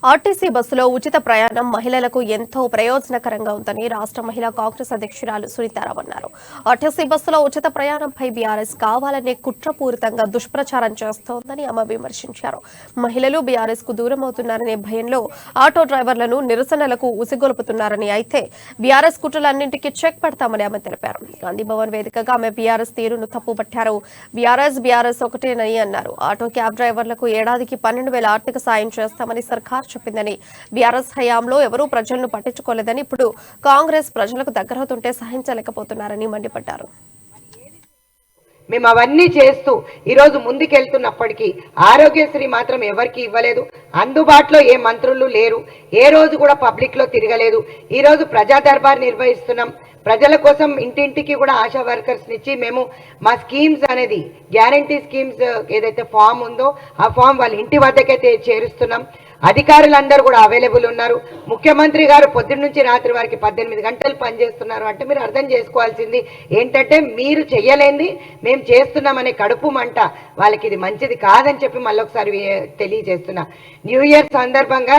RTC బస్సులో ఉచిత ప్రయాణం మహిళలకు ఎంతో ప్రయోజనకరంగా ఉందని రాష్ట్ర మహిళా కాంగ్రెస్ అధ్యక్షురాలు సునీతారావు అన్నారు. ఆర్టీసీ బస్సులో ఉచిత ప్రయాణంపై బీఆర్ఎస్ కావాలనే కుట్రపూరితంగా దుష్ప్రచారం చేస్తోందని ఆమె విమర్శించారు. మహిళలు బీఆర్ఎస్ కు దూరం అవుతున్నారనే భయంలో ఆటో డ్రైవర్లను నిరసనలకు ఉసిగొల్పుతున్నారని, అయితే బీఆర్ఎస్ కుట్రలన్నింటికీ చెక్ పెడతామని ఆమె తెలిపారు. గాంధీభవన్ వేదికగా ఆమె బీఆర్ఎస్ తీరును తప్పుపట్టారు. బీఆర్ఎస్ ఒకటేనని అన్నారు. ఆటో క్యాబ్ డ్రైవర్లకు ఏడాదికి 12,000 ఆర్థిక సాయం చేస్తామని సర్కార్ చెప్పిందని, బీఆర్ఎస్ హయాంలో ఎవరూ ప్రజలను పట్టించుకోలేదని, ఇప్పుడు కాంగ్రెస్ ప్రజలకు దగ్గరవుతుంటే సహించలేకపోతున్నారని మండిపడ్డారు. మేము అవన్నీ చేస్తూ ఈరోజు ముందుకెళ్తున్నప్పటికీ ఆరోగ్యశ్రీ మాత్రం ఎవరికి ఇవ్వలేదు. అందుబాటులో ఏ మంత్రులు లేరు. ఏ రోజు కూడా పబ్లిక్ లో తిరగలేదు. ఈరోజు ప్రజా దర్బార్ నిర్వహిస్తున్నాం. ప్రజల కోసం ఇంటింటికి కూడా ఆశా వర్కర్స్ ఇచ్చి మేము మా స్కీమ్స్ అనేది గ్యారంటీ స్కీమ్స్ ఏదైతే ఫామ్ ఉందో ఆ ఫామ్ వాళ్ళ ఇంటి వద్దకైతే చేరుస్తున్నాం. అధికారులందరూ కూడా అవైలబుల్ ఉన్నారు. ముఖ్యమంత్రి గారు పొద్దున్న నుంచి రాత్రి వారికి 18 గంటలు పనిచేస్తున్నారు అంటే మీరు అర్థం చేసుకోవాల్సింది ఏంటంటే మీరు చెయ్యలేంది మేము చేస్తున్నామనే కడుపు మంట వాళ్ళకి ఇది మంచిది కాదని చెప్పి మళ్ళొకసారి తెలియజేస్తున్నా. న్యూ ఇయర్ సందర్భంగా